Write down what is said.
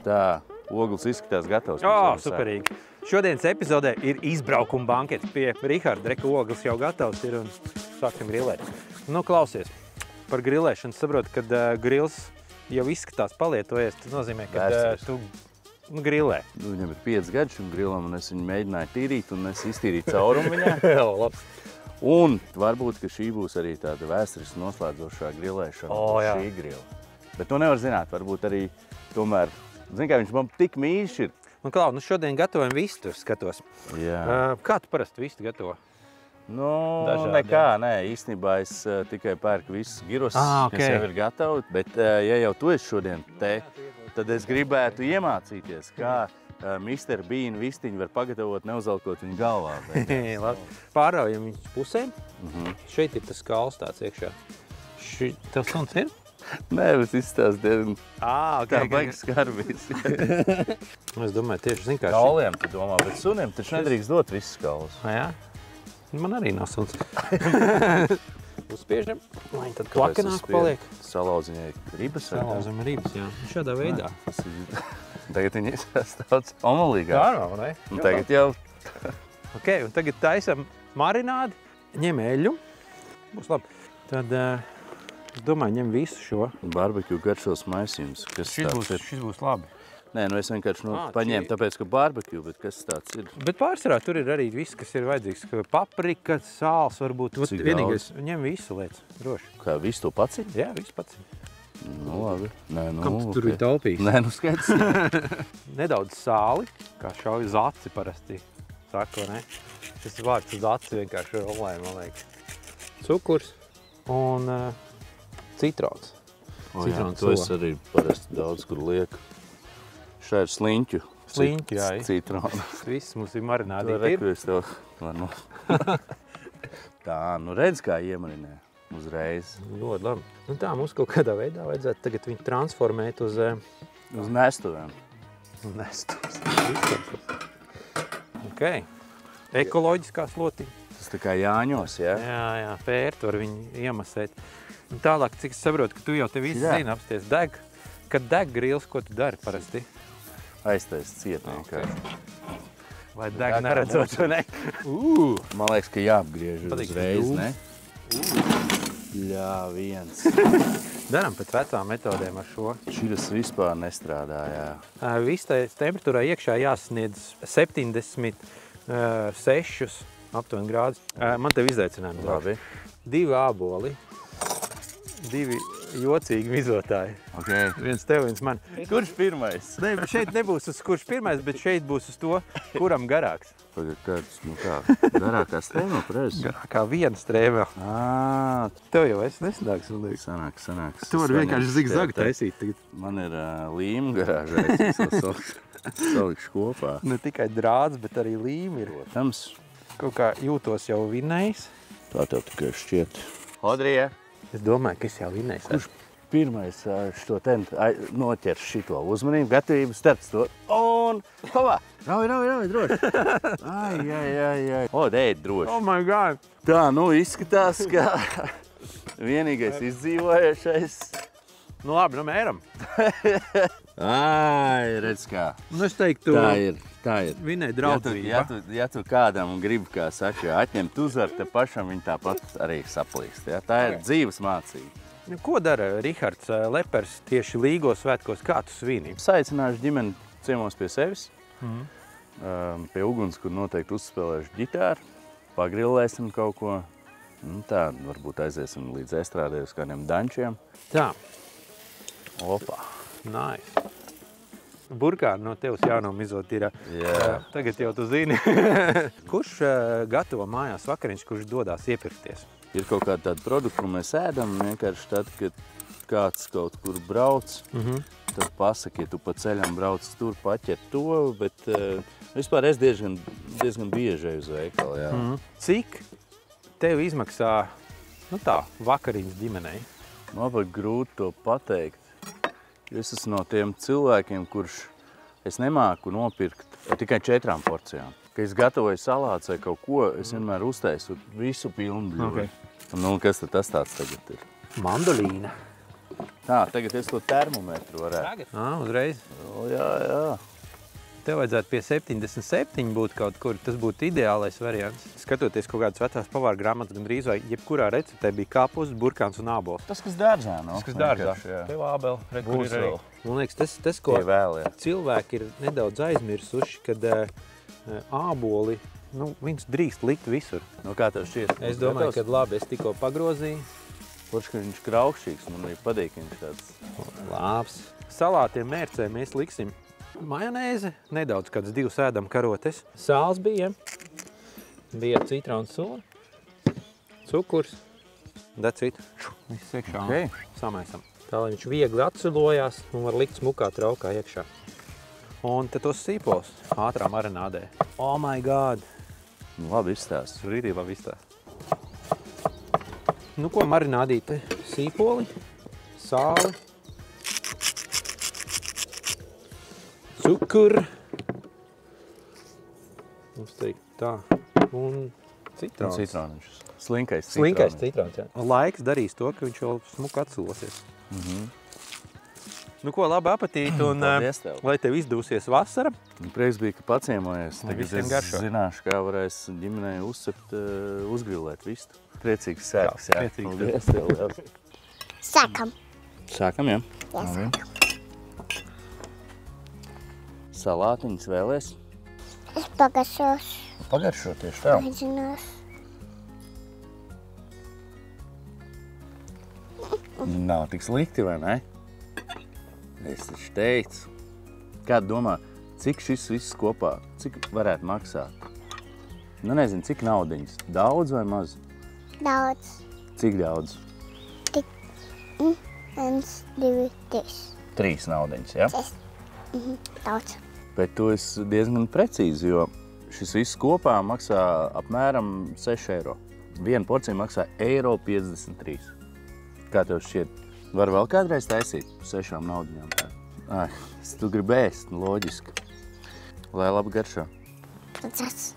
Tā, ogles izskatās gatavs. Superīgi. Šodienas epizodē ir izbraukuma bankets pie Riharda. Reka ogles jau gatavs ir un sāksim grilēt. Nu, klausies, par grilēšanu saprotu, kad grils jau izskatās palietojies. Tas nozīmē, ka tu grilē. Viņam ir 5 gadi šim grilam, un es viņu mēģināju tīrīt, un es iztīrīju caurumu viņā. Jā, labs. Un varbūt, ka šī būs arī tāda vēsturiski noslēdzošā grilēšana šī grila. Bet to nevar zināt, varbūt arī tomēr, zini, kā viņš man tik mīļš ir. Nu, Klau, šodien gatavojam vistu, skatos. Jā. Kā tu parasti vistu gatavo? Nu, nekā, nē, īstenībā es tikai pērku visus gyros, kas jau ir gatavi, bet ja jau tu esi šodien te, tad es gribētu iemācīties, kā Mr. Bean vistiņu var pagatavot, neuzalkot viņu galvā. Pāraujam viņus pusēm. Šeit ir tas skals tāds iekšā. Tev suns ir? Nē, bet izstās diezgan tā baigi skarbīs. Es domāju, tieši zin kā Kauliem tu domā, bet suniem taču nedrīkst dot visus kaulus. Jā? Man arī nav suns. Uzspiežam, lai tad plakanāk paliek. Salauziņai ribas. Salauzam ribas, jā. Šādā veidā. Tagad viņi izsās daudz omalīgāk. Tā nav, ne? Un tagad jau... Ok, un tagad taisam marinādi, ņem eļļu. Būs labi. Tad, es domāju, ņem visu šo. Barbekju garšos maisījums. Šis būs labi. Nē, nu es vienkārši paņēmu, tāpēc, ka barbekju, bet kas tāds ir? Bet pārsvarā tur ir arī viss, kas ir vajadzīgs. Paprika, sāls varbūt. Vienīgais, ņem visu lietas, droši. Kā, visu to pacīt? Jā, visu pacīt. Nu, labi. Nē, nu, kam tu tur ir taupījis? Nē, nu skaidrs. Nedaudz sāli, kā šauj uz aci parasti saka, ne? Šis vārds uz aci vienkārši rolē, man liekas. Cukurs un citrons. To es arī parasti daudz kur lieku. Šā ir sliņķu. Sliņķu, jā. Citrona. Viss mums ir marinādi. Tā, nu redz, kā iemarinē. Uzreiz. Ļoti labi. Nu tā, mums kaut kādā veidā vajadzētu tagad viņu transformēt uz nestuvēm. Ok. Ekoloģiskā slotiņa. Tas tā kā jāņos, jā? Jā, pērt var viņu iemasēt. Un tālāk, cik es saprotu, ka tu jau te visi zini apsties deg. Kad deg grils, ko tu dari parasti? Aiztais ciet vienkārši. Lai deg neredzot, vai ne? Man liekas, ka jāapgriež uzreiz, ne? Jā, viens. Daram pēc vecām metodēm ar šo. Šitas vispār nestrādā, jā. Vistais temperatūrā iekšā jāsasniedz 76 aptuveni grādus. Man tev izaicinājumi. Labi. 2 āboli, 2 jocīgi mizotāji. Okay. Viens tev, viens man. Kurš pirmais? Ne, šeit nebūs uz kurš pirmais, bet šeit būs uz to, kuram garāks. Kāds, nu kā, garākā strēmē, pareizi? Garākā viena strēmē. Tev jau es nesanāks, man liekas. Sanāks. Tu vari vienkārši zigzagu taisīt tagad. Man ir līma garāžā, es salikšu kopā. Ne tikai drāds, bet arī līma ir. Protams. Kaut kā jūtos jau vinnējis. Tā tev tikai šķiet. Hodrija. Es domāju, ka es jau vinnējis. Kurš pirmais šo noķers šito uzmanību, gatavību, starts to un hovā! Rauj, droši! Ai. Ēd droši! Oh my God! Tā, nu izskatās, ka vienīgais izdzīvojušais. Nu labi, nu mēram. Ai, redz kā. Nu es teiktu, tā ir. Vinnēja draudzība. Ja tu kādam gribi, kā saka, atņemt uzvaru, te pašam viņi tāpat arī saplīst. Ja? Tā ir dzīves mācība. Ko dara Rihards Lepers tieši Līgo svētkos? Kā tu svini? Saicināšu ģimeni ciemos pie sevis. Pie uguns, kur noteikti uzspēlēšu ģitāru. Pagrillēsim kaut ko. Nu, tā, varbūt aiziesim līdz estrādē uz kādiem dančiem. Tā. Opa. Nice. Burkāni no tevs jānomizot ir. Tagad jau tu zini. Kurš gatavo mājās vakariņš, kurš dodās iepirkties? Ir kaut kāda tāda produkta, ko mēs ēdam, vienkārši tad, kad kāds kaut kur brauc, tad pasaki, ja tu pa ceļam brauc tur, paķer to, bet vispār es diezgan bieži uz veikalu, jā. Cik tev izmaksā, nu tā, vakariņas ģimenei? Man pat grūti to pateikt. Es esmu no tiem cilvēkiem, kurš es nemāku nopirkt tikai 4 porcijām. Kad es gatavoju salāts vai kaut ko, es vienmēr uztaisu visu pilnu bļodu. Nu, kas tad tas tāds tagad ir? Mandolīna. Tā, tagad es to termometru varētu. Uzreiz. Jā. Tev vajadzētu pie 77 būt kaut kur. Tas būtu ideālais variants. Skatoties kaut kādas vecās pavāra grāmatas, gandrīz vai jebkurā receptē bija kāpustis, burkāns un ābols. Tas, kas dārzā, no? Tas, kas dārzā. Tev ābeli, kur ir arī. Man liekas, tas ko cilvēki ir nedaudz aizmirsuši, kad āboli, viņus drīkst likt visur. No kā tev šķiet? Es domāju, ka labi, es tikko pagrozīju. Kurš, ka viņš kraukšķīgs, man arī patīk viņš tāds. Labs. Salātiem mērcē mēs liksim majonēzi, nedaudz kāds 2 ēdam karotes. Sāls bija citrons sula, cukurs, that's it. Viss iekšā. Okay. Samaisam. Tā, lai viņš viegli atsulojās un var likt smukā traukā iekšā. Un te tos sīpols ātrā marinādē. Oh my god! Labi izstāst. Rītī labi izstāst. Nu, ko marinādīt? Sīpoli, sāli, cukuru, mums teikt tā, un citrons. Citroniņš. Slinkais citrons, jā. Laiks darīs to, ka viņš vēl smuku atsulosies. Nu, ko, labi apetīti, un lai tev izdūsies vasara. Prieks bija, ka paciemojies. Tagad es zināšu, kā varēs ģimenei uzcept, uzgrillēt vistu. Priecīgs sēks, jā. Paldies tev, liels. Sākam. Sākam, jā? Jā, sākam. Salātiņas vēlies? Es pagaršošu. Pagaršo tieši tev. Mēģināšu. Nav tik slikti, vai ne? Es taču teicu. Kādu domā, cik šis viss kopā, cik varētu maksāt? Nu, nezinu, cik naudiņas? Daudz vai maz? Daudz. Cik daudz? 1, 2, 3. 3 naudiņas, ja? Daudz. Bet tu esi diezgan precīzi, jo šis viss kopā maksā apmēram 6 eiro. Viena porcija maksā 1,53 eiro. Kā tev šķiet? Var vēl kādreiz taisīt 6 naudiņām? Ai, tu gribi ēst, loģiski. Lai labi garšo. Tas.